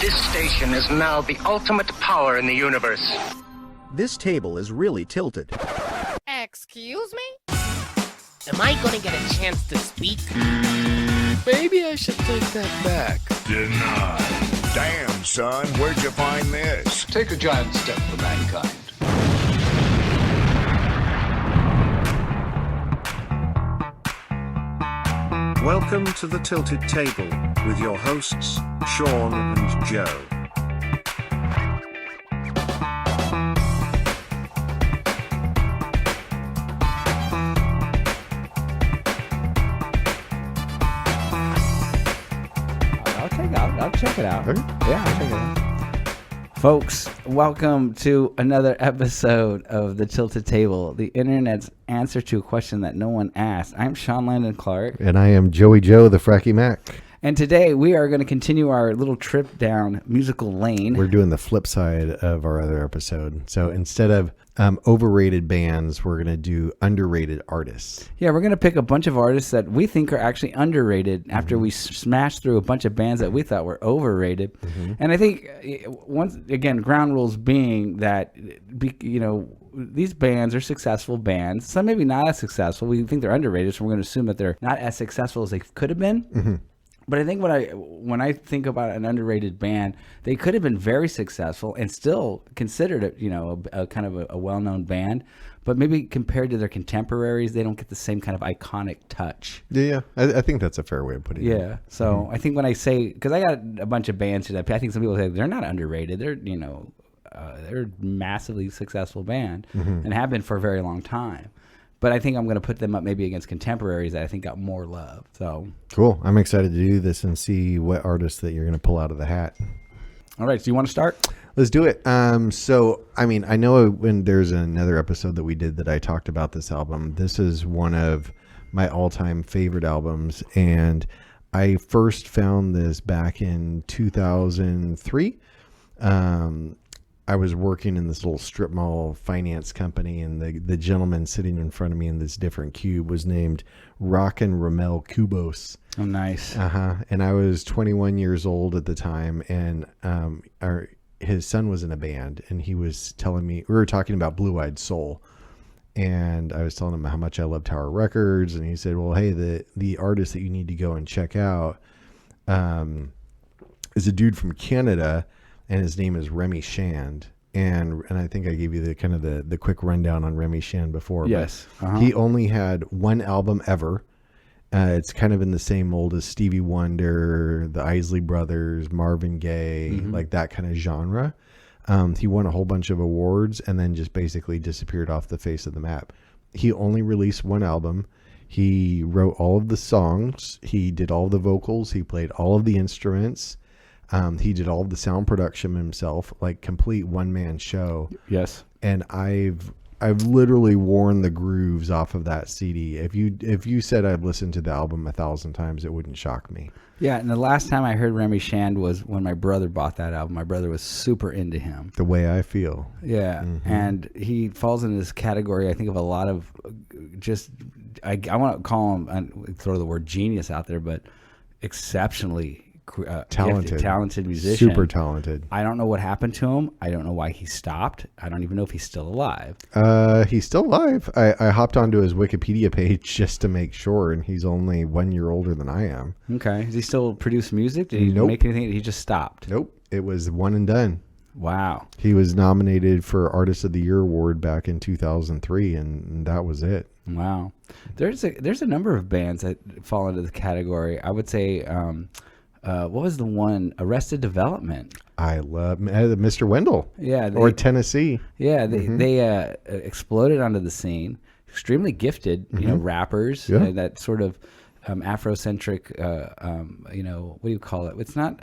This station is now the ultimate power in the universe. This table is really tilted. Excuse me? Am I gonna get a chance to speak? Maybe I should take that back. Denied. Damn, son, where'd you find this? Take a giant step for mankind. Welcome to the Tilted Table with your hosts, Sean and Joe. I'll check it out. Yeah, I'll check it out. Folks, welcome to another episode of The Tilted Table, the internet's answer to a question that no one asked. I'm Sean Landon Clark. And I am Joey Joe, the Fracky Mac. And today we are going to continue our little trip down musical lane. We're doing the flip side of our other episode. So instead of overrated bands, we're going to do underrated artists. Yeah, we're going to pick a bunch of artists that we think are actually underrated after we smashed through a bunch of bands that we thought were overrated. And I think, once again, ground rules being that, these bands are successful bands. Some maybe not as successful. We think they're underrated, so we're going to assume that they're not as successful as they could have been. But I think when I think about an underrated band, they could have been very successful and still considered it, a kind of a well-known band. But maybe compared to their contemporaries, they don't get the same kind of iconic touch. Yeah. I think that's a fair way of putting it. Yeah. So I think when I say, because I got a bunch of bands here that I think some people say they're not underrated. They're, they're a massively successful band and have been for a very long time. But I think I'm going to put them up maybe against contemporaries that I think got more love. So cool. I'm excited to do this and see what artists that you're going to pull out of the hat. All right. So you want to start? Let's do it. I know when there's another episode that we did that I talked about this album. This is one of my all-time favorite albums. And I first found this back in 2003. I was working in this little strip mall finance company, and the gentleman sitting in front of me in this different cube was named Rockin' Ramel Kubos. Oh, nice. And I was 21 years old at the time, and his son was in a band, and he was telling me, we were talking about Blue Eyed Soul, and I was telling him how much I love Tower Records, and he said, well, hey, the artist that you need to go and check out is a dude from Canada, and his name is Remy Shand. And I think I gave you the quick rundown on Remy Shand before. Yes. He only had one album ever. It's kind of in the same mold as Stevie Wonder, the Isley Brothers, Marvin Gaye, like that kind of genre. He won a whole bunch of awards and then just basically disappeared off the face of the map. He only released one album. He wrote all of the songs. He did all the vocals. He played all of the instruments. He did all of the sound production himself, like complete one-man show. Yes. And I've literally worn the grooves off of that CD. If you said I've listened to the album 1,000 times, it wouldn't shock me. Yeah, and the last time I heard Remy Shand was when my brother bought that album. My brother was super into him. The Way I Feel. Yeah, and he falls into this category, I think, of a lot of just, I want to call him, and throw the word genius out there, but exceptionally talented musician. Super talented. I don't know what happened to him. I don't know why he stopped. I don't even know if he's still alive. He's still alive. I hopped onto his Wikipedia page just to make sure, and he's only 1 year older than I am. Okay. Does he still produce music? Did he make anything? He just stopped? Nope. It was one and done. Wow. He was nominated for Artist of the Year award back in 2003, and that was it. Wow. There's a number of bands that fall into the category. I would say, what was the one? Arrested Development. I love Mr. Wendell. Yeah. Or Tennessee. Yeah. They exploded onto the scene. Extremely gifted, rappers. Yeah. That sort of Afrocentric, what do you call it? It's not...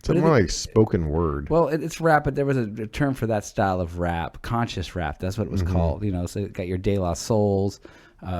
It's more like spoken word. Well, it's rap, but there was a term for that style of rap, conscious rap. That's what it was called. So you got your De La Souls,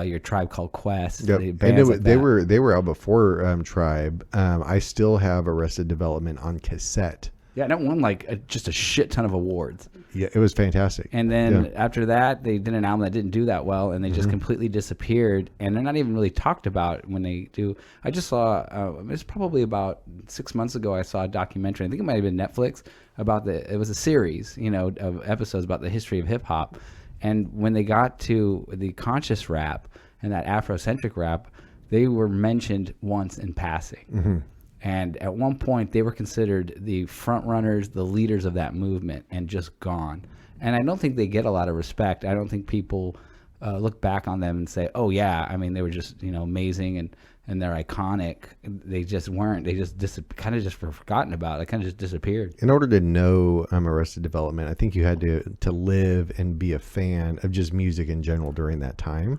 your Tribe Called Quest. Yep. And they were out before Tribe. I still have Arrested Development on cassette. Yeah, and it won like just a shit ton of awards. Yeah, it was fantastic. And then after that, they did an album that didn't do that well, and they just completely disappeared. And they're not even really talked about when they do. I just saw, it was probably about 6 months ago, I saw a documentary. I think it might have been Netflix about it was a series, of episodes about the history of hip hop. And when they got to the conscious rap and that Afrocentric rap, they were mentioned once in passing. And at one point, they were considered the front runners, the leaders of that movement, and just gone. And I don't think they get a lot of respect. I don't think people look back on them and say, "Oh yeah, I mean, they were just amazing and they're iconic." They just weren't. They just kind of just forgotten about. It kind of just disappeared. In order to know Arrested Development, I think you had to live and be a fan of just music in general during that time.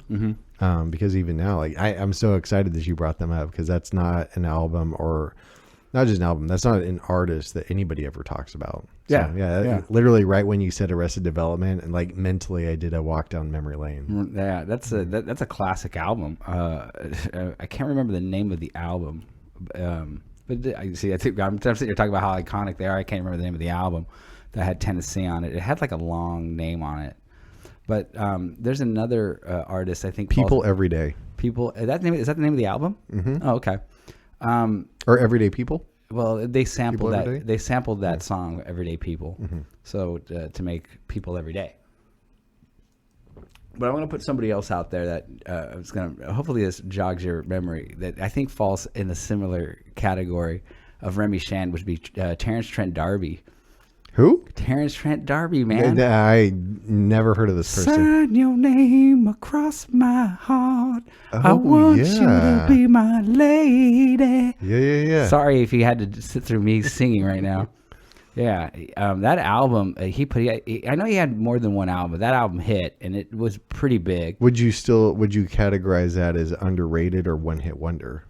Because even now, like I'm so excited that you brought them up, because that's not an album, or not just an album. That's not an artist that anybody ever talks about. So, yeah. Literally, right when you said Arrested Development, and like mentally, I did a walk down memory lane. Yeah, that's a classic album. I can't remember the name of the album, but I think I'm sitting here talking about how iconic they are. I can't remember the name of the album that had Tennessee on it. It had like a long name on it. But there's another artist, I think. People Every Day. People. Is that the name of the album? Oh, okay. Or Everyday People. Well, they sampled People Every that. Day? They sampled that song, "Everyday People," so to make "People Every Day." But I'm going to put somebody else out there that is going to. Hopefully, this jogs your memory. That I think falls in the similar category of Remy Shand, which would be Terrence Trent D'Arby. Who? Terrence Trent D'Arby, man. I never heard of this person. Sign your name across my heart. I want you to be my lady. Yeah. Sorry if you had to sit through me singing right now. Yeah, that album, I know he had more than one album, but that album hit, and it was pretty big. Would you categorize that as underrated or one hit wonder?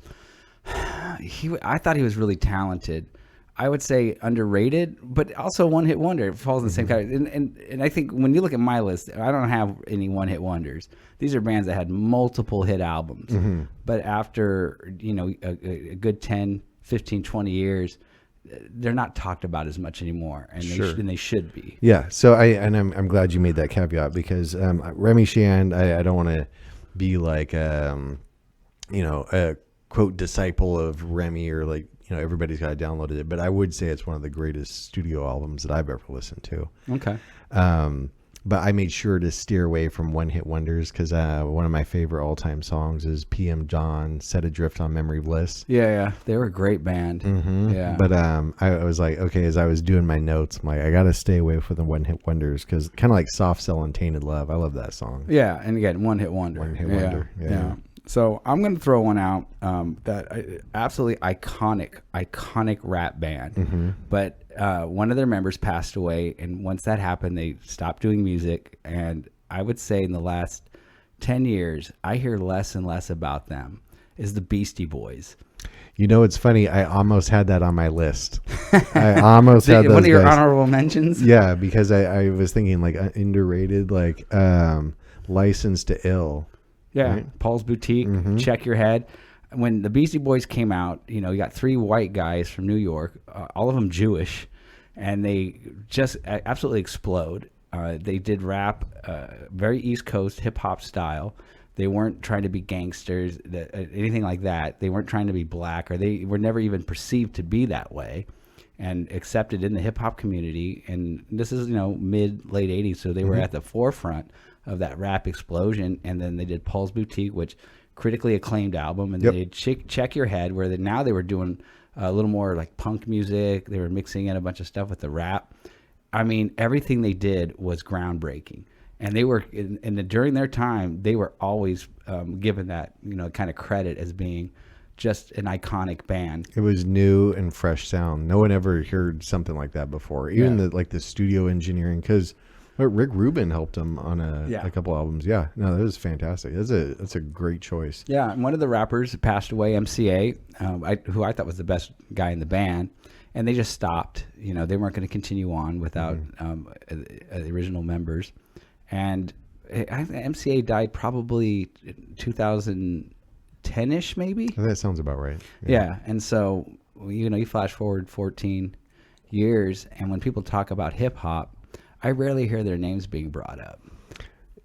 I thought he was really talented. I would say underrated, but also one hit wonder. It falls in the same category. And I think when you look at my list, I don't have any one hit wonders. These are bands that had multiple hit albums. But after, a good 10, 15, 20 years, they're not talked about as much anymore, and they should be. Yeah. So I'm glad you made that caveat, because Remy Shand, I don't want to be like a quote disciple of Remy, or like, everybody's got to download it, but I would say it's one of the greatest studio albums that I've ever listened to. Okay. But I made sure to steer away from one hit wonders, because one of my favorite all time songs is PM Dawn, Set Adrift on Memory Bliss. Yeah. They were a great band. Yeah. But I was like, okay, as I was doing my notes, I'm like, I got to stay away from the one hit wonders, because kind of like Soft Cell and Tainted Love. I love that song. Yeah. And again, one hit wonder. One hit wonder. Yeah. So I'm going to throw one out that absolutely iconic rap band. But one of their members passed away, and once that happened, they stopped doing music. And I would say in the last 10 years, I hear less and less about them, is the Beastie Boys. It's funny. I almost had that on my list. I almost had those one of your guys. honorable mentions? Yeah, because I was thinking like underrated, like License to Ill. Yeah, right? Paul's Boutique, Check Your Head. When the Beastie Boys came out, you got three white guys from New York, all of them Jewish, and they just absolutely explode. They did rap, very East Coast hip hop style. They weren't trying to be gangsters, anything like that. They weren't trying to be black, or they were never even perceived to be that way, and accepted in the hip hop community. And this is late 80s, so they were at the forefront of that rap explosion. And then they did Paul's Boutique, which critically acclaimed album, and they did Check Your Head, where now they were doing a little more like punk music. They were mixing in a bunch of stuff with the rap. I mean, everything they did was groundbreaking, and they were during their time, they were always given that kind of credit as being just an iconic band. It was new and fresh sound. No one ever heard something like that before. Even the studio engineering, because Rick Rubin helped him on a couple albums. Yeah, no, that was fantastic. That's a great choice. Yeah, and one of the rappers passed away, MCA, who I thought was the best guy in the band, and they just stopped. They weren't going to continue on without the original members. And MCA died probably 2010-ish, maybe. That sounds about right. Yeah, and so you flash forward 14 years, and when people talk about hip hop, I rarely hear their names being brought up.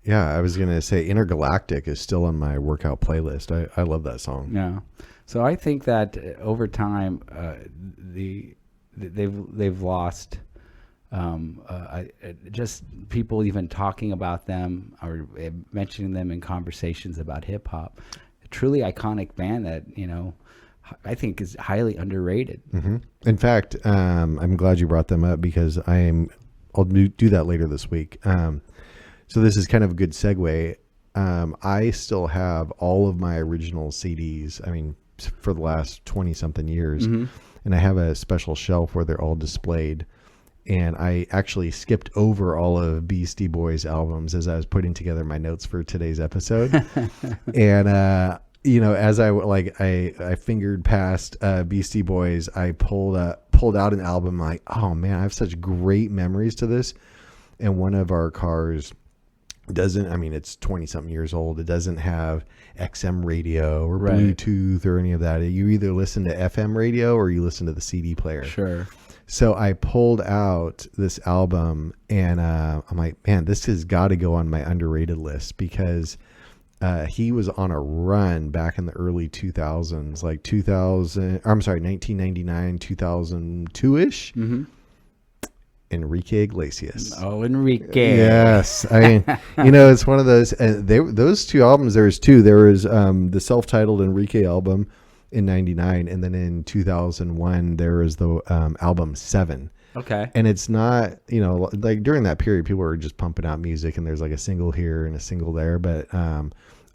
Yeah, I was gonna say Intergalactic is still on my workout playlist. I love that song. Yeah, so I think that over time, they've lost. Just people even talking about them or mentioning them in conversations about hip hop. A truly iconic band that I think is highly underrated. Mm-hmm. In fact, I'm glad you brought them up because I'll do that later this week. So this is kind of a good segue. I still have all of my original CDs. I mean, for the last 20 something years, and I have a special shelf where they're all displayed. And I actually skipped over all of Beastie Boys albums as I was putting together my notes for today's episode. And as I fingered past Beastie Boys, I pulled out an album like, oh man, I have such great memories to this. And one of our cars it's 20 something years old. It doesn't have XM radio or Bluetooth or any of that. You either listen to FM radio or you listen to the CD player. Sure. So I pulled out this album and I'm like, man, this has got to go on my underrated list because he was on a run back in the early 2000s, like 1999, 2002-ish. Mm-hmm. Enrique Iglesias. Oh, Enrique. Yes. I mean, it's one of those, those two albums, there was two. There was the self-titled Enrique album in 99, and then in 2001 there was the album 7. Okay. And it's not, like during that period people were just pumping out music and there's like a single here and a single there, but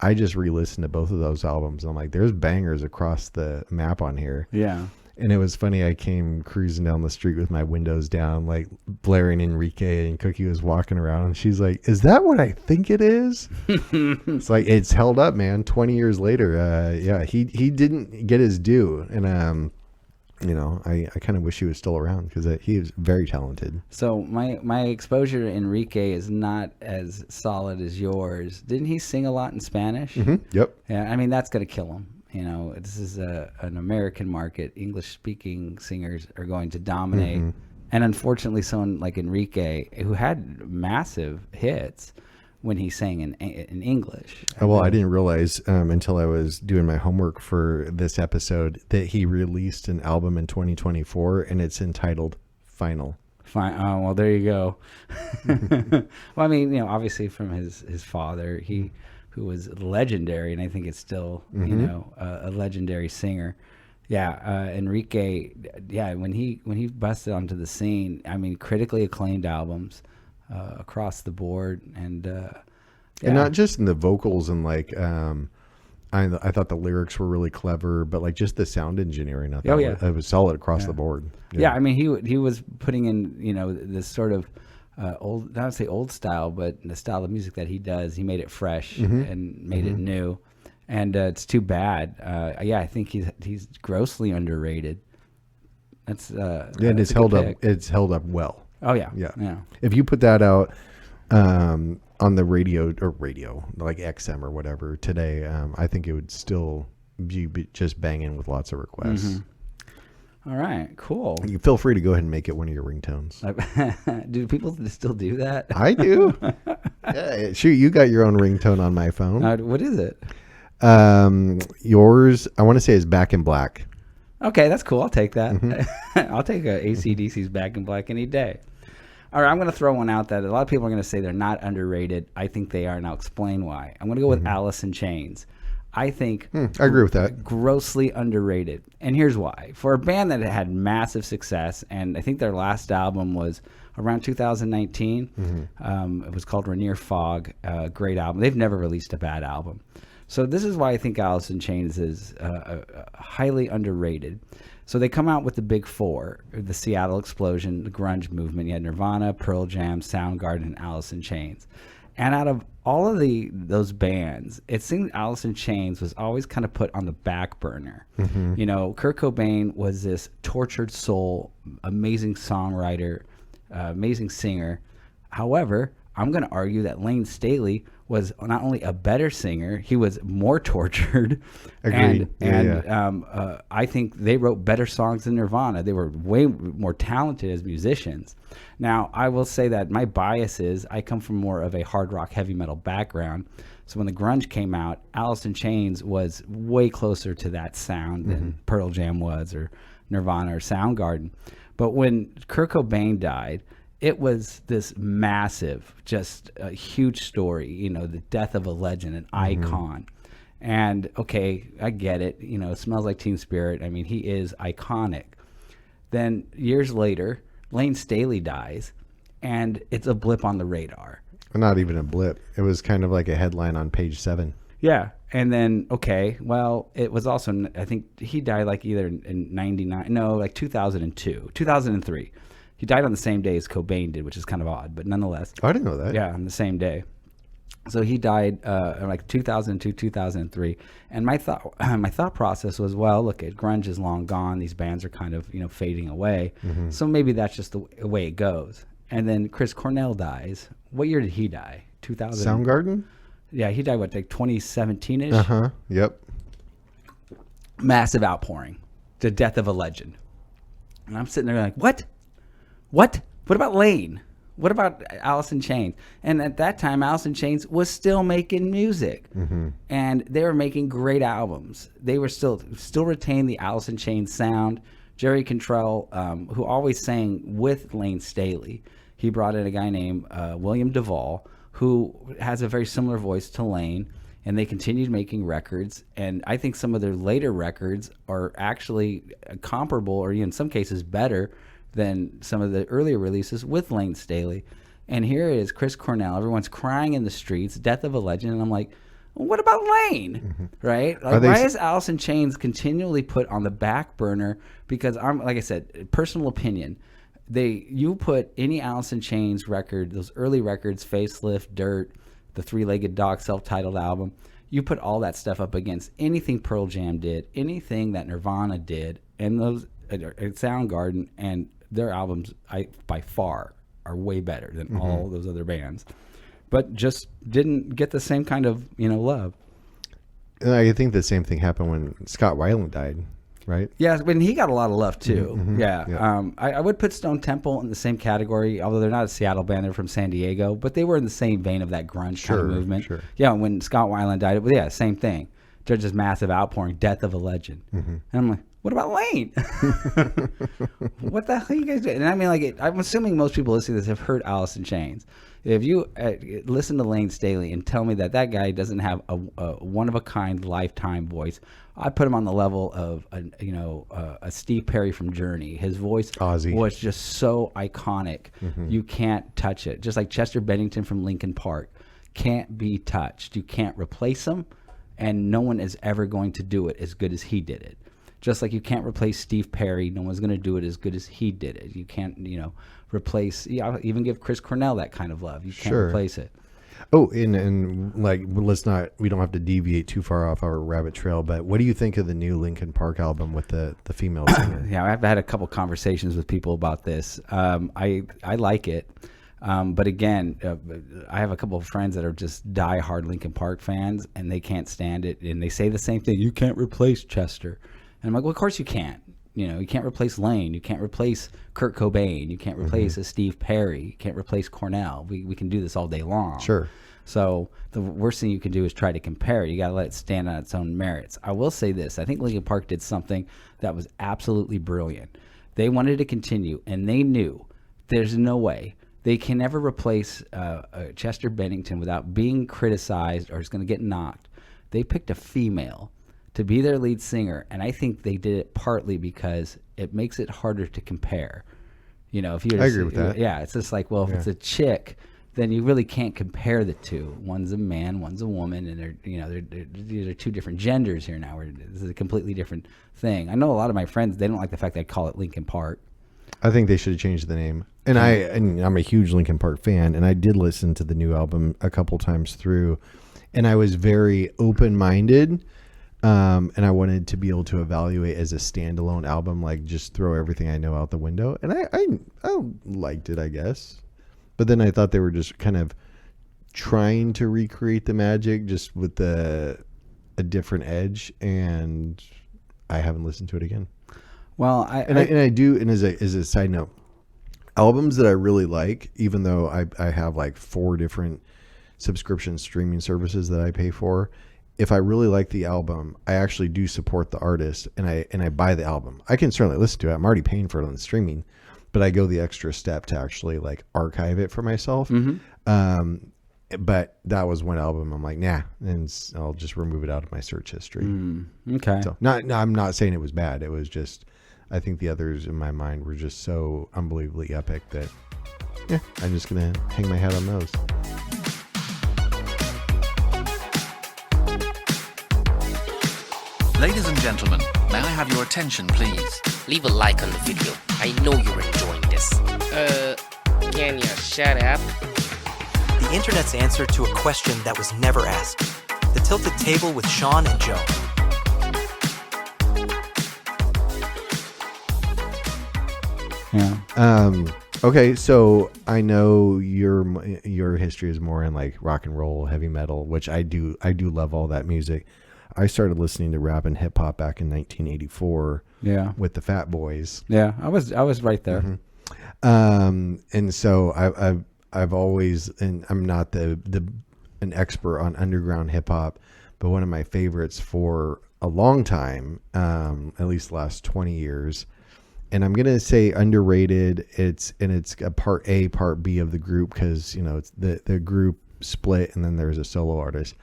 I just re-listened to both of those albums and I'm like, there's bangers across the map on here. Yeah. And it was funny, I came cruising down the street with my windows down, like blaring Enrique, and Cookie was walking around and she's like, is that what I think it is? It's like, it's held up, man. 20 years later. He didn't get his due. And, I kind of wish he was still around because he was very talented. So my exposure to Enrique is not as solid as yours. Didn't he sing a lot in Spanish? Mm-hmm. Yep. Yeah, I mean, that's going to kill him. This is an American market. English-speaking singers are going to dominate. Mm-hmm. And unfortunately, someone like Enrique, who had massive hits when he sang in English. Oh, well, I didn't realize until I was doing my homework for this episode that he released an album in 2024, and it's entitled Final. Fine. Oh, well, there you go. Well, I mean, obviously from his father, who was legendary, and I think it's still, a legendary singer. Yeah, Enrique. Yeah, when he busted onto the scene, I mean, critically acclaimed albums across the board, and not just in the vocals and like. I thought the lyrics were really clever, but like just the sound engineering, I thought it was solid across the board. Yeah, I mean, he was putting in this sort of. Old, not to say old style, but the style of music that he does, he made it fresh and made it new, and it's too bad. I think he's grossly underrated. That's and it's held up. It's held up well. Oh yeah. If you put that out on the radio like XM or whatever today, I think it would still be just banging with lots of requests. Mm-hmm. All right, cool. You feel free to go ahead and make it one of your ringtones. Do people still do that? I do. Yeah, shoot, you got your own ringtone on my phone. What is it? Yours, I want to say, is Back in Black. Okay, that's cool. I'll take that. Mm-hmm. I'll take AC/DC's Back in Black any day. All right, I'm going to throw one out that a lot of people are going to say they're not underrated. I think they are, and I'll explain why. I'm going to go with Alice in Chains. I think I agree with that. Grossly underrated. And here's why. For a band that had massive success, and I think their last album was around 2019. It was called Rainier Fog. Great album. They've never released a bad album. So this is why I think Alice in Chains is highly underrated. So they come out with the big four: the Seattle Explosion, the grunge movement. You had Nirvana, Pearl Jam, Soundgarden, and Alice in Chains. And out of all of those bands, it seemed Alice in Chains was always kind of put on the back burner. Kurt Cobain was this tortured soul, amazing songwriter, amazing singer. However, I'm going to argue that Lane Staley was not only a better singer, he was more tortured. Agreed. I think they wrote better songs than Nirvana. They were way more talented as musicians. Now, I will say that my bias is I come from more of a hard rock, heavy metal background. So when the grunge came out, Alice in Chains was way closer to that sound than Pearl Jam was, or Nirvana, or Soundgarden. But when Kurt Cobain died, it was this massive, just a huge story, you know, the death of a legend, an icon. And okay, I get it. You know, it Smells Like Teen Spirit. I mean, he is iconic. Then years later, Lane Staley dies, and it's a blip on the radar. Not even a blip. It was kind of like a headline on page 7. Yeah. And then, okay, well, it was also, I think he died like either in 99, no, like 2002, 2003. He died on the same day as Cobain did, which is kind of odd, but nonetheless. Oh, I didn't know that. Yeah, on the same day. So he died in like 2002, 2003. And my thought process was, well, look, grunge is long gone. These bands are kind of, you know, fading away. So maybe that's just the way it goes. And then Chris Cornell dies. What year did he die? 2000. Soundgarden? Yeah, he died, what, like 2017-ish? Yep. Massive outpouring. The death of a legend. And I'm sitting there like, what? What about Lane? What about Alice in Chains? And at that time, Alice in Chains was still making music. And they were making great albums. They were still retained the Alice in Chains sound. Jerry Cantrell, who always sang with Lane Staley, he brought in a guy named William Duvall, who has a very similar voice to Lane, and they continued making records. And I think some of their later records are actually comparable, or in some cases better, than some of the earlier releases with Lane Staley. And here is Chris Cornell. Everyone's crying in the streets, death of a legend. And I'm like, well, what about Lane? Right? Like, why is Alice in Chains continually put on the back burner? Because like I said, personal opinion, you put any Alice in Chains record, those early records, Facelift, Dirt, the Three-Legged Dog self-titled album, you put all that stuff up against anything Pearl Jam did, anything that Nirvana did, and those Soundgarden, and their albums, by far, are way better than all those other bands, but just didn't get the same kind of, you know, love. And I think the same thing happened when Scott Weiland died, right? Yeah, but he got a lot of love too. Yeah. I would put Stone Temple in the same category, although they're not a Seattle band, they're from San Diego, but they were in the same vein of that grunge kind of movement. Sure. Yeah, when Scott Weiland died, it was, same thing. Just massive outpouring, death of a legend. And I'm like, what about Lane? What the hell are you guys doing? And I mean, like, I'm assuming most people listening to this have heard Alice in Chains. If you listen to Lane Staley and tell me that guy doesn't have a one-of-a-kind lifetime voice, I put him on the level of a Steve Perry from Journey. His voice was just so iconic. You can't touch it. Just like Chester Bennington from Linkin Park. Can't be touched. You can't replace him, and no one is ever going to do it as good as he did it. Just like you can't replace Steve Perry, no one's going to do it as good as he did it. You can't, replace. I'll even give Chris Cornell that kind of love. You can't replace it. Oh, and like, we don't have to deviate too far off our rabbit trail, but what do you think of the new Linkin Park album with the female singer? Yeah, I've had a couple conversations with people about this. I like it. But again, I have a couple of friends that are just diehard Linkin Park fans, and they can't stand it. And they say the same thing. You can't replace Chester. And I'm like, well, of course you can't. You can't replace Lane. You can't replace Kurt Cobain. You can't replace a Steve Perry. You can't replace Cornell. We can do this all day long. Sure. So the worst thing you can do is try to compare it. You got to let it stand on its own merits. I will say this. I think Linkin Park did something that was absolutely brilliant. They wanted to continue, and they knew there's no way. They can never replace Chester Bennington without being criticized or it's going to get knocked. They picked a female to be their lead singer, and I think they did it partly because it makes it harder to compare. If you I agree with that. Yeah, it's just like, well, if it's a chick, then you really can't compare the two. One's a man, one's a woman, and these are two different genders here now. This is a completely different thing. I know a lot of my friends, they don't like the fact that I call it Linkin Park. I think they should have changed the name. And I'm a huge Linkin Park fan, and I did listen to the new album a couple times through, and I was very open-minded. And I wanted to be able to evaluate as a standalone album, like just throw everything I know out the window. And I liked it, I guess. But then I thought they were just kind of trying to recreate the magic just with a different edge, and I haven't listened to it again. Well, I do, and as a side note, albums that I really like, even though I have like 4 different subscription streaming services that I pay for, if I really like the album, I actually do support the artist, and I buy the album. I can certainly listen to it. I'm already paying for it on the streaming, but I go the extra step to actually like archive it for myself. But that was one album I'm like, nah, and I'll just remove it out of my search history. Okay. So I'm not saying it was bad. It was just, I think the others in my mind were just so unbelievably epic that, yeah, I'm just going to hang my hat on those. Ladies and gentlemen, may I have your attention, please? Leave a like on the video. I know you're enjoying this. Can you shut up? The internet's answer to a question that was never asked. The Tilted Table with Sean and Joe. Yeah. Okay, so I know your history is more in like rock and roll, heavy metal, which I do love all that music. I started listening to rap and hip hop back in 1984. Yeah. With the Fat Boys. Yeah, I was right there. And so I've always, and I'm not an expert on underground hip hop, but one of my favorites for a long time, at least the last 20 years. And I'm going to say underrated. It's a part A, part B of the group, because, it's the group split and then there's a solo artist.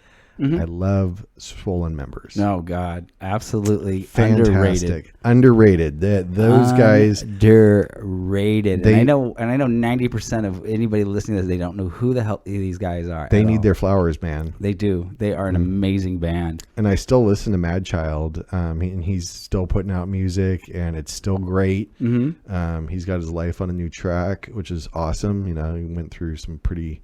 I love Swollen Members. Oh God, absolutely fantastic. Underrated. Those guys underrated. And I know 90% of anybody listening to this, they don't know who the hell these guys are. They need their flowers, man. They do. They are an amazing band. And I still listen to Mad Child, and he's still putting out music, and it's still great. He's got his life on a new track, which is awesome. He went through some pretty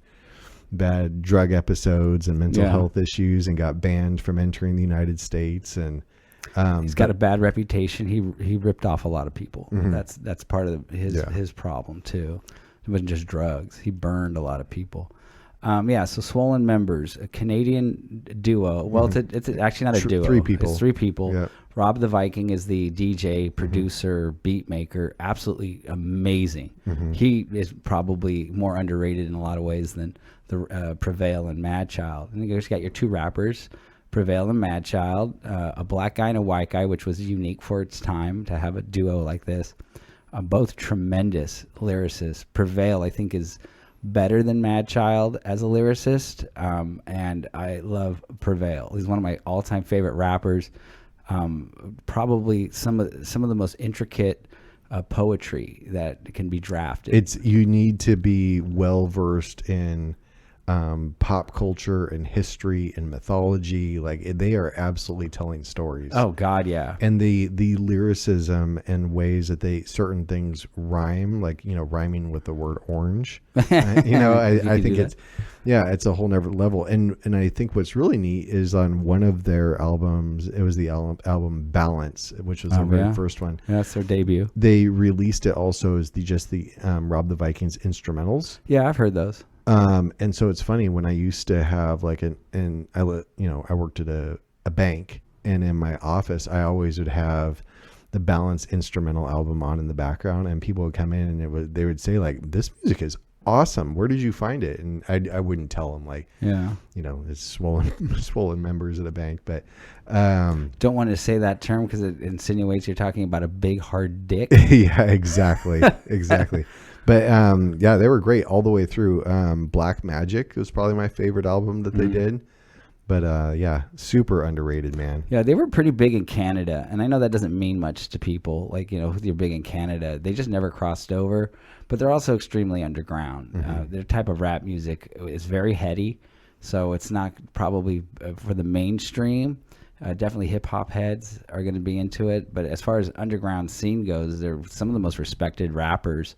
bad drug episodes and mental health issues and got banned from entering the United States, and he's got a bad reputation. He ripped off a lot of people. That's part of his problem too. It wasn't just drugs. He burned a lot of people. So Swollen Members, a Canadian duo. Well, it's actually not a duo. 3 people. It's 3 people. Yep. Rob the Viking is the DJ, producer, beat maker. Absolutely amazing. He is probably more underrated in a lot of ways than the Prevail and Mad Child. And you just got your 2 rappers, Prevail and Mad Child, a black guy and a white guy, which was unique for its time to have a duo like this. Both tremendous lyricists. Prevail, I think, is better than Mad Child as a lyricist, and I love Prevail. He's one of my all-time favorite rappers. Probably some of the most intricate poetry that can be drafted. You need to be well versed in pop culture and history and mythology. Like, they are absolutely telling stories. Oh God, yeah. And the lyricism and ways that certain things rhyme, like, rhyming with the word orange. I think it's a whole nother level. And I think what's really neat is on one of their albums, it was the album Balance, which was their very first one. Yeah, that's their debut. They released it also as the Rob the Vikings instrumentals. Yeah, I've heard those. And so it's funny, when I used to have like I worked at a bank, and in my office, I always would have the Balance instrumental album on in the background, and people would come in and they would say like, this music is awesome. Where did you find it? And I wouldn't tell them, like, it's swollen members at a bank, but don't want to say that term because it insinuates you're talking about a big hard dick. Yeah, exactly. But they were great all the way through. Black Magic was probably my favorite album that they did. But super underrated, man. Yeah, they were pretty big in Canada, and I know that doesn't mean much to people. Like, you're big in Canada, they just never crossed over. But they're also extremely underground. Their type of rap music is very heady, so it's not probably for the mainstream. Definitely hip hop heads are going to be into it. But as far as underground scene goes, they're some of the most respected rappers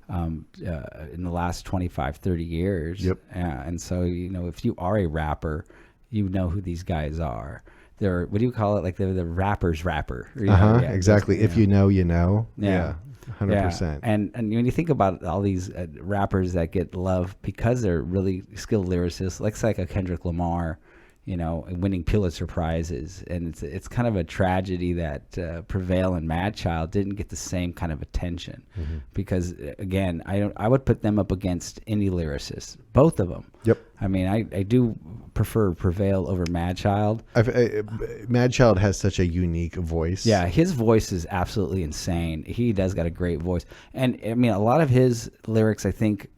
in the last 25, 30 years. Yep. And so, if you are a rapper, you know who these guys are. They're, what do you call it? Like they're the rapper's rapper. Exactly. If you know, you know. Yeah. 100%. And when you think about all these rappers that get love because they're really skilled lyricists, like a Kendrick Lamar, winning Pulitzer Prizes, and it's kind of a tragedy that Prevail and Madchild didn't get the same kind of attention, because again, I would put them up against any lyricists, both of them. Yep. I mean, I do prefer Prevail over Madchild. Madchild has such a unique voice. Yeah, his voice is absolutely insane. He does got a great voice, and I mean, a lot of his lyrics I think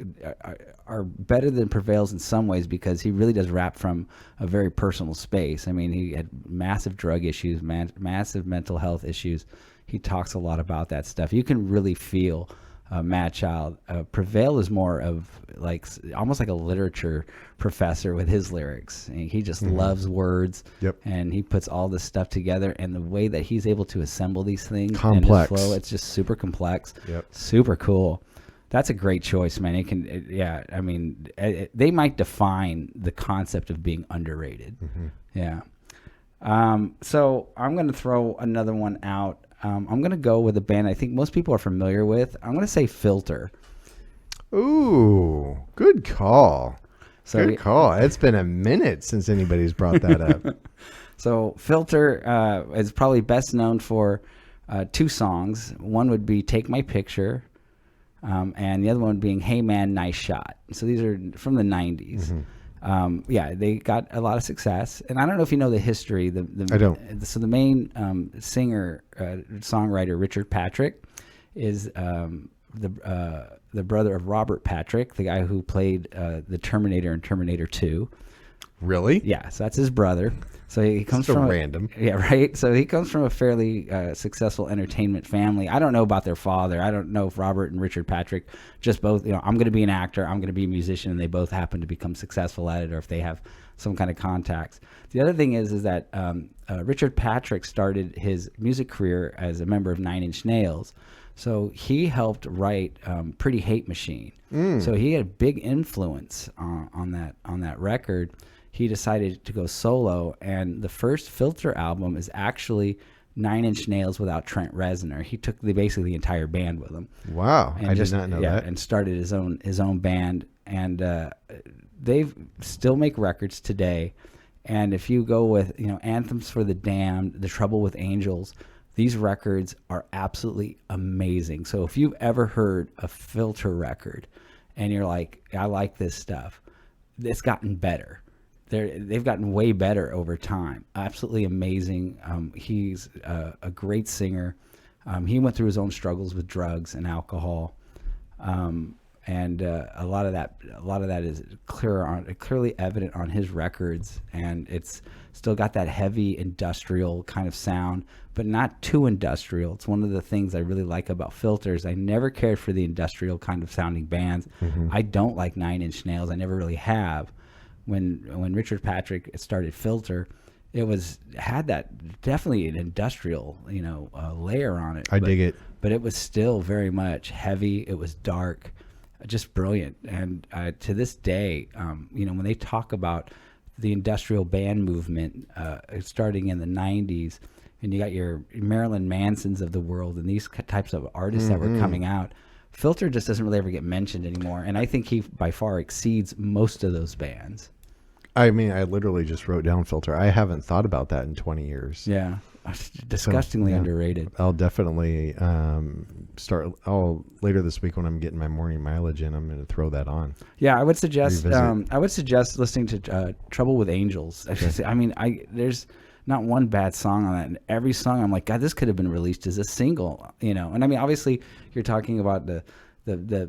are better than Prevail's in some ways, because he really does rap from a very personal space. I mean, he had massive drug issues, massive mental health issues. He talks a lot about that stuff. You can really feel Madchild. Prevail is more of almost like a literature professor with his lyrics. And he just loves words. Yep. And he puts all this stuff together, and the way that he's able to assemble these things complex in his flow, it's just super complex. Yep. Super cool. That's a great choice, man. I mean, they might define the concept of being underrated. Yeah. So I'm going to throw another one out. I'm going to go with a band I think most people are familiar with. I'm going to say Filter. Ooh, good call. Good call. It's been a minute since anybody's brought that up. So Filter is probably best known for two songs. One would be Take My Picture. And the other one being Hey Man, Nice Shot. So these are from the 90s. They got a lot of success. And I don't know if you know the history. I don't. So the main singer, songwriter, Richard Patrick, is the brother of Robert Patrick, the guy who played the Terminator in Terminator 2. Really? Yeah, so that's his brother. So he comes from random. Yeah, right. So he comes from a fairly successful entertainment family. I don't know about their father. I don't know if Robert and Richard Patrick just both, I'm going to be an actor, I'm going to be a musician, and they both happen to become successful at it, or if they have some kind of contacts. The other thing is that Richard Patrick started his music career as a member of Nine Inch Nails. So he helped write Pretty Hate Machine. So he had a big influence on that record. He decided to go solo, and the first Filter album is actually Nine Inch Nails without Trent Reznor. He took basically the entire band with him. Wow, I did not know that. And started his own band, and they still make records today. And if you go with Anthems for the Damned, The Trouble with Angels, these records are absolutely amazing. So if you've ever heard a Filter record, and you're like, I like this stuff, it's gotten better. They've gotten way better over time. Absolutely amazing. He's a great singer. He went through his own struggles with drugs and alcohol, and a lot of that is clearly evident on his records. And it's still got that heavy industrial kind of sound, but not too industrial. It's one of the things I really like about Filters. I never cared for the industrial kind of sounding bands. I don't like Nine Inch Nails. I never really have. When Richard Patrick started Filter, it had that definitely an industrial layer on it. I dig it, but it was still very much heavy. It was dark, just brilliant. And to this day, when they talk about the industrial band movement starting in the 90s, and you got your Marilyn Mansons of the world and these types of artists that were coming out, Filter just doesn't really ever get mentioned anymore. And I think he by far exceeds most of those bands. I mean, I literally just wrote down Filter. I haven't thought about that in 20 years. Yeah. Disgustingly underrated. I'll definitely later this week when I'm getting my morning mileage in, I'm going to throw that on. Yeah, I would suggest listening to Trouble with Angels. I mean, there's not one bad song on that. And every song I'm like, God, this could have been released as a single, And I mean, obviously you're talking about the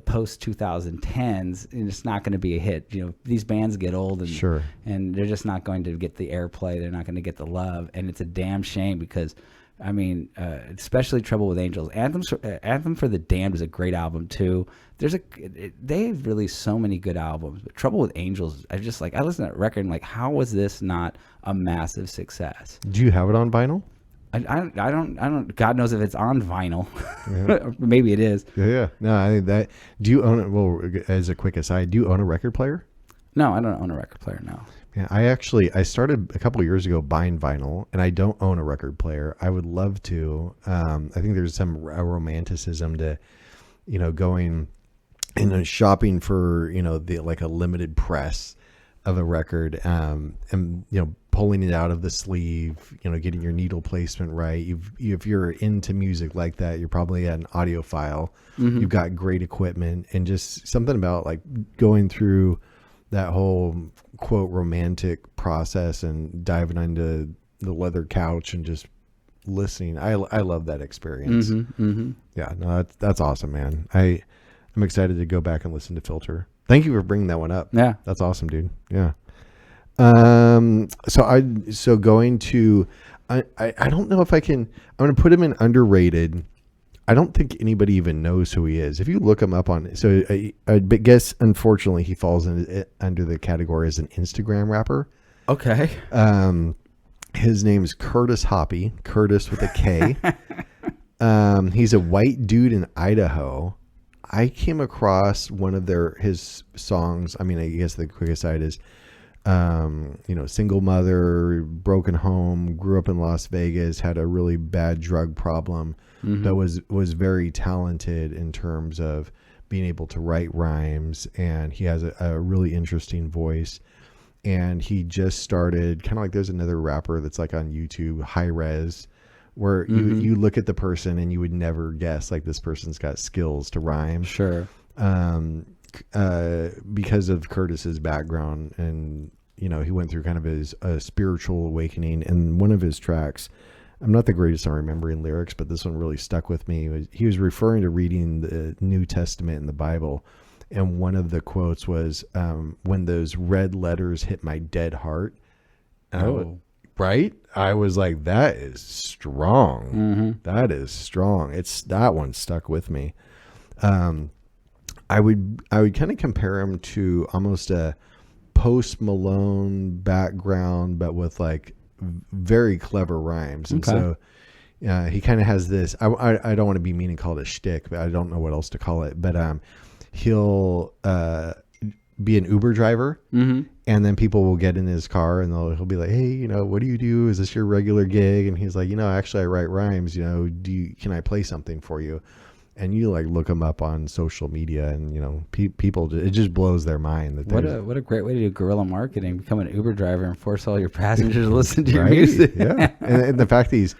post 2010s, and it's not going to be a hit. These bands get old, and and they're just not going to get the airplay. They're not going to get the love, and it's a damn shame because, I mean, especially Trouble with Angels. Anthem for the Damned is a great album too. They've released so many good albums, but Trouble with Angels, I listen to that record and how was this not a massive success? Do you have it on vinyl? I don't. God knows if it's on vinyl. Yeah. Maybe it is. Yeah. No, I think that. Do you own it? Well, as a quick aside, do you own a record player? No, I don't own a record player. No. Yeah, I started a couple of years ago buying vinyl, and I don't own a record player. I would love to. I think there's some romanticism to, going and shopping for the like a limited press of a record, and pulling it out of the sleeve, getting your needle placement right. If you're into music like that, you're probably an audiophile. Mm-hmm. You've got great equipment, and just something about like going through that whole quote romantic process and diving into the leather couch and just listening. I love that experience. Mm-hmm, mm-hmm. Yeah, no, that's awesome, man. I'm excited to go back and listen to Filter. Thank you for bringing that one up. Yeah, that's awesome, dude. Yeah. So going to, I don't know if I can. I'm going to put him in underrated. I don't think anybody even knows who he is. If you look him up on, so I guess unfortunately he falls under the category as an Instagram rapper. Okay. His name's Curtis Hoppy. Curtis with a K. He's a white dude in Idaho. I came across one of his songs. I mean, I guess the quickest side is, single mother, broken home, grew up in Las Vegas, had a really bad drug problem, but was very talented in terms of being able to write rhymes. And he has a really interesting voice. And he just started kind of like, there's another rapper that's like on YouTube, High Res, where you look at the person and you would never guess like this person's got skills to rhyme. Sure. Because of Curtis's background, and he went through kind of his spiritual awakening. And one of his tracks, I'm not the greatest on remembering lyrics, but this one really stuck with me. He was referring to reading the New Testament in the Bible, and one of the quotes was, "When those red letters hit my dead heart." Right? I was like, that is strong. Mm-hmm. That is strong. That one stuck with me. I would kind of compare him to almost a Post Malone background, but with like very clever rhymes. And so he kind of has this, I don't want to be mean and call it a shtick, but I don't know what else to call it. But he'll be an Uber driver, and then people will get in his car and he'll be like, hey, what do you do? Is this your regular gig? And he's like, actually I write rhymes, can I play something for you? And you like look him up on social media, and people, it just blows their mind. That what a great way to do guerrilla marketing. Become an Uber driver and force all your passengers to listen to your music. Yeah, and the fact that he's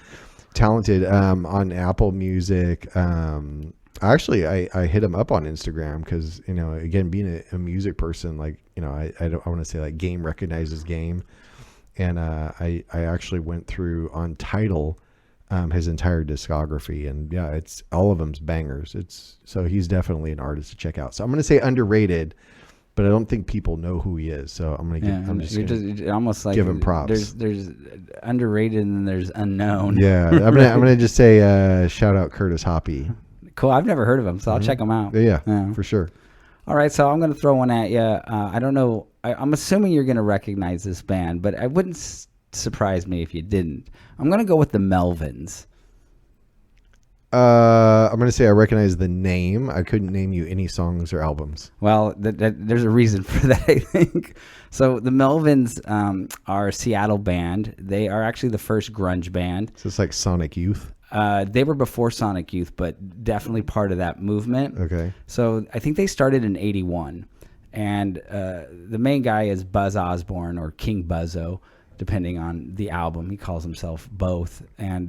talented on Apple Music. Actually, I hit him up on Instagram because again, being a music person, like I want to say like game recognizes game, and I actually went through on Tidal. His entire discography, and yeah, it's all of them's bangers. So he's definitely an artist to check out. So I'm going to say underrated, but I don't think people know who he is. So I'm going to almost like give him props. There's underrated and then there's unknown. Yeah, I'm gonna just say shout out Curtis Hoppy. Cool. I've never heard of him, so I'll check him out. Yeah, for sure. All right, so I'm going to throw one at you. I don't know. I'm assuming you're going to recognize this band, but it wouldn't surprise me if you didn't. I'm going to go with the Melvins. I'm going to say I recognize the name. I couldn't name you any songs or albums. Well, there's a reason for that, I think. So the Melvins are a Seattle band. They are actually the first grunge band. So it's like Sonic Youth? They were before Sonic Youth, but definitely part of that movement. Okay. So I think they started in 81. And the main guy is Buzz Osborne, or King Buzzo, depending on the album. He calls himself both. And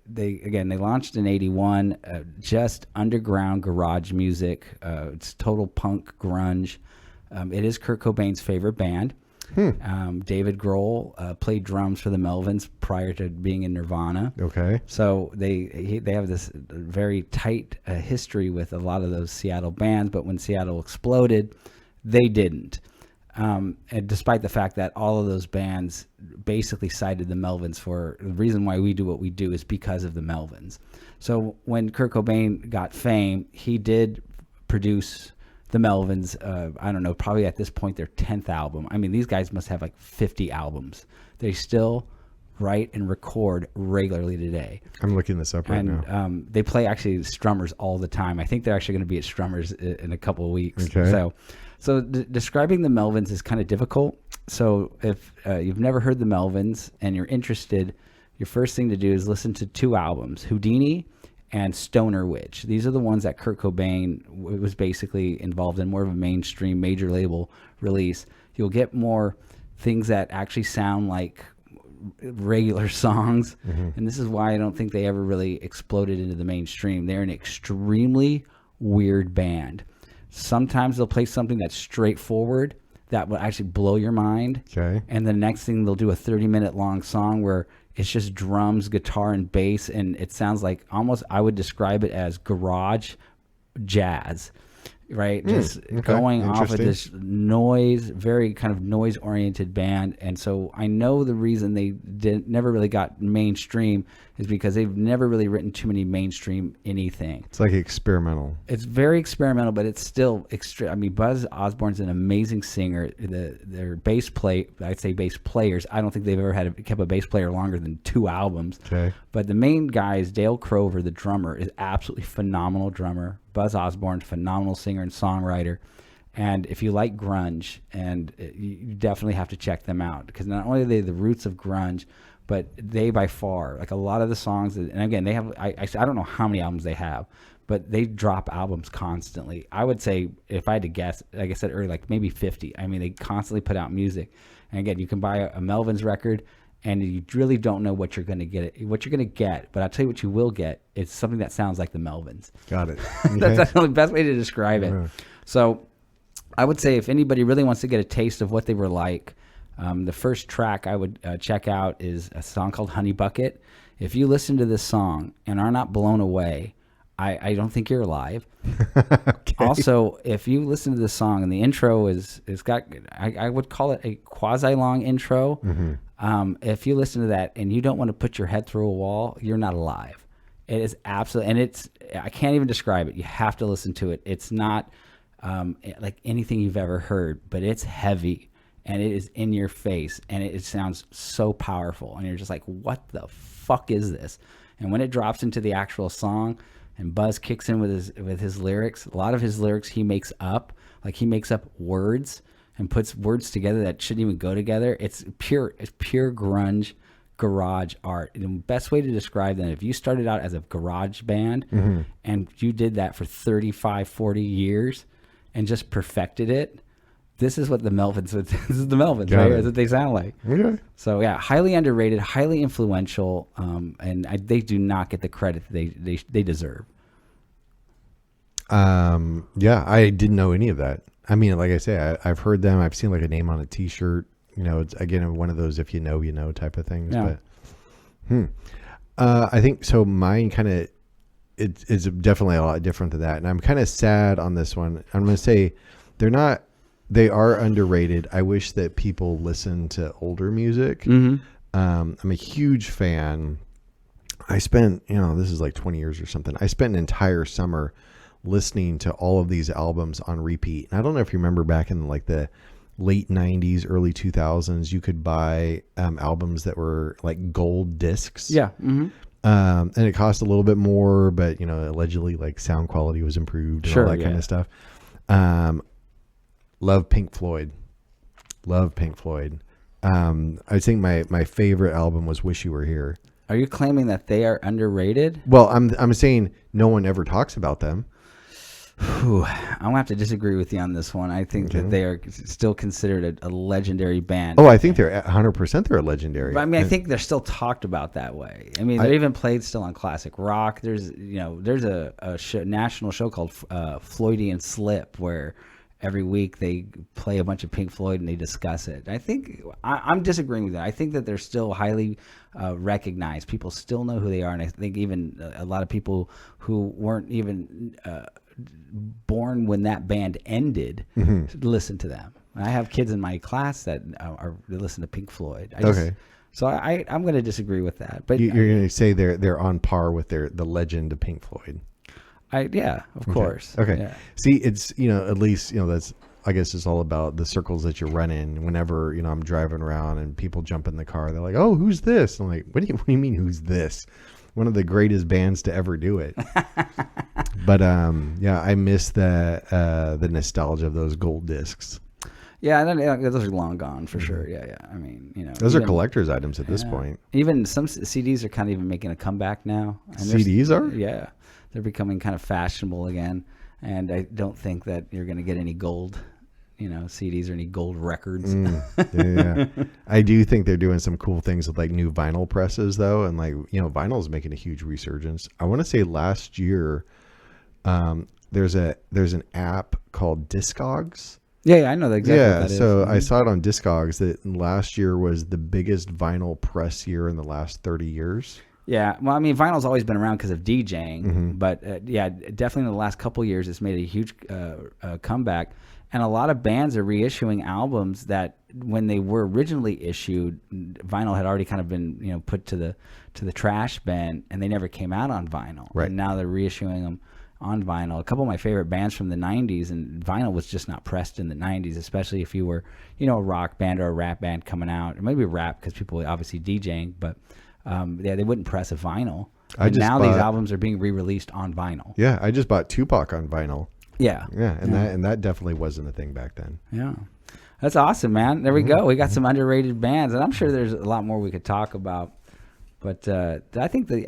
they launched in 81, just underground garage music. It's total punk grunge. It is Kurt Cobain's favorite band. David Grohl played drums for the Melvins prior to being in Nirvana. Okay. So they have this very tight history with a lot of those Seattle bands, but when Seattle exploded, they didn't. And despite the fact that all of those bands basically cited the Melvins for the reason why we do what we do is because of the Melvins. So when Kurt Cobain got fame, he did produce the Melvins. I don't know, probably at this point their 10th album. I mean, these guys must have like 50 albums. They still write and record regularly today. I'm looking this up right now. They play actually Strummers all the time. I think they're actually going to be at Strummers in a couple of weeks. Okay. So So describing the Melvins is kind of difficult. So if you've never heard the Melvins and you're interested, your first thing to do is listen to 2 albums, Houdini and Stoner Witch. These are the ones that Kurt Cobain was basically involved in, more of a mainstream major label release. You'll get more things that actually sound like regular songs. And this is why I don't think they ever really exploded into the mainstream. They're an extremely weird band. Sometimes they'll play something that's straightforward that will actually blow your mind. Okay. And the next thing they'll do a 30-minute long song where it's just drums, guitar, and bass, and it sounds like almost, I would describe it as garage jazz, right? Just going off of this noise, very kind of noise-oriented band. And so I know the reason they never really got mainstream is because they've never really written too many mainstream anything. It's like experimental. It's very experimental, but it's still extreme. I mean, Buzz Osborne's an amazing singer. Their bass I'd say bass players. I don't think they've ever kept a bass player longer than 2 albums. Okay. But the main guy is Dale Crover, the drummer, is absolutely phenomenal drummer. Buzz Osborne, phenomenal singer and songwriter. And if you like grunge, and you definitely have to check them out, because not only are they the roots of grunge, but they by far, like a lot of the songs, and again, they have, I don't know how many albums they have, but they drop albums constantly. I would say, if I had to guess, like I said earlier, like maybe 50. I mean, they constantly put out music. And again, you can buy a Melvins record, and you really don't know what you're going to get. But I'll tell you what you will get. It's something that sounds like the Melvins. Got it. Okay. That's the best way to describe it. Yeah. So I would say if anybody really wants to get a taste of what they were like, the first track I would check out is a song called Honey Bucket. If you listen to this song and are not blown away, I don't think you're alive. Okay. Also, if you listen to this song and the intro is got, I would call it a quasi-long intro. If you listen to that and you don't want to put your head through a wall, you're not alive. It is absolutely, and I can't even describe it. You have to listen to it. It's not like anything you've ever heard, but it's heavy. And it is in your face, and it sounds so powerful. And you're just like, what the fuck is this? And when it drops into the actual song, and Buzz kicks in with his lyrics, a lot of his lyrics he makes up. Like, he makes up words and puts words together that shouldn't even go together. It's pure grunge, garage art. And the best way to describe them, if you started out as a garage band and you did that for 35, 40 years and just perfected it, this is what the Melvins. This is the Melvins, right? That's what they sound like. Okay. So yeah, highly underrated, highly influential, and they do not get the credit that they deserve. Yeah, I didn't know any of that. I mean, like I say, I've heard them. I've seen like a name on a T-shirt. You know, it's again one of those if you know, you know type of things. Yeah. But I think so. Mine kind of it's definitely a lot different than that, and I'm kind of sad on this one. I'm going to say they're not. They are underrated. I wish that people listen to older music. I'm a huge fan. I spent, this is like 20 years or something. I spent an entire summer listening to all of these albums on repeat. And I don't know if you remember back in like the late 90s, early 2000s, you could buy albums that were like gold discs. Yeah. And it cost a little bit more, but allegedly like sound quality was improved and all that kind of stuff. Love Pink Floyd. I think my favorite album was Wish You Were Here. Are you claiming that they are underrated? Well, I'm saying no one ever talks about them. I'm gonna have to disagree with you on this one. I think that they are still considered a legendary band. Oh, I think they're 100%. They're a legendary. But I mean, I think they're still talked about that way. I mean, they're even played still on classic rock. There's a national show called Floydian Slip where every week they play a bunch of Pink Floyd and they discuss it. I think I'm disagreeing with that. I think that they're still highly recognized. People still know who they are, and I think even a lot of people who weren't even born when that band ended listen to them. I have kids in my class that listen to Pink Floyd. So I'm going to disagree with that. But you're going to say they're on par with the legend of Pink Floyd. Of course. Okay. Yeah. See, it's, at least, that's, I guess it's all about the circles that you run in. Whenever, I'm driving around and people jump in the car, they're like, oh, who's this? I'm like, what do you mean who's this? one of the greatest bands to ever do it. But yeah, I miss the nostalgia of those gold discs. Yeah, those are long gone for sure. Yeah. I mean, those are collector's items at this point. Even some CDs are kind of even making a comeback now. And CDs are? Yeah, they're becoming kind of fashionable again. And I don't think that you're going to get any gold, CDs or any gold records. Yeah. I do think they're doing some cool things with like new vinyl presses though, and like vinyl is making a huge resurgence. I want to say last year, there's an app called Discogs. Yeah, I know exactly what that is. So I saw it on Discogs that last year was the biggest vinyl press year in the last 30 years. Yeah, well, I mean, vinyl's always been around because of DJing, but yeah, definitely in the last couple of years, it's made a huge comeback. And a lot of bands are reissuing albums that when they were originally issued, vinyl had already kind of been put to the trash bin, and they never came out on vinyl. Right. And now they're reissuing them on vinyl. A couple of my favorite bands from the 90s, and vinyl was just not pressed in the 90s, especially if you were, a rock band or a rap band coming out, or maybe rap because people were obviously DJing, but yeah, they wouldn't press a vinyl. Now these albums are being re-released on vinyl. Yeah, I just bought Tupac on vinyl. Yeah. And that definitely wasn't a thing back then. Yeah. That's awesome, man. There we go. We got some underrated bands, and I'm sure there's a lot more we could talk about. But I think the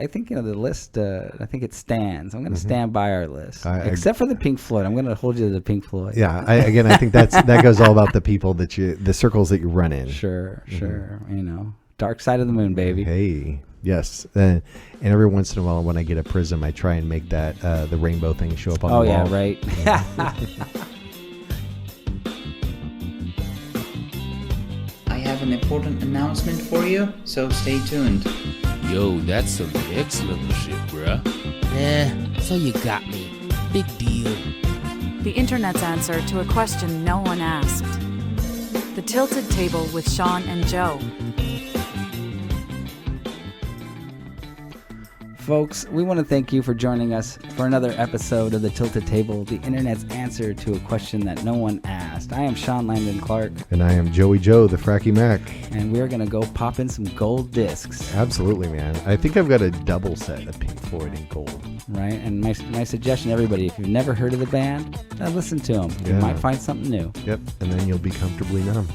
list. I think it stands. I'm going to stand by our list, except for the Pink Floyd. I'm going to hold you to the Pink Floyd. Yeah. I think that goes all about the people the circles that you run in. Sure. Dark Side of the Moon, baby. Hey, yes. And every once in a while, when I get a prism, I try and make that the rainbow thing show up on the wall. Oh yeah, right. I have an important announcement for you, so stay tuned. Yo, that's some excellent shit, bruh. So you got me. Big deal. The internet's answer to a question no one asked. The Tilted Table with Sean and Joe. Folks, we want to thank you for joining us for another episode of The Tilted Table, the internet's answer to a question that no one asked. I am Sean Landon Clark. And I am Joey Joe, the Fracky Mac. And we're going to go pop in some gold discs. Absolutely, man. I think I've got a double set of Pink Floyd in gold. Right? And my suggestion to everybody, if you've never heard of the band, listen to them. You might find something new. Yep. And then you'll be comfortably numb.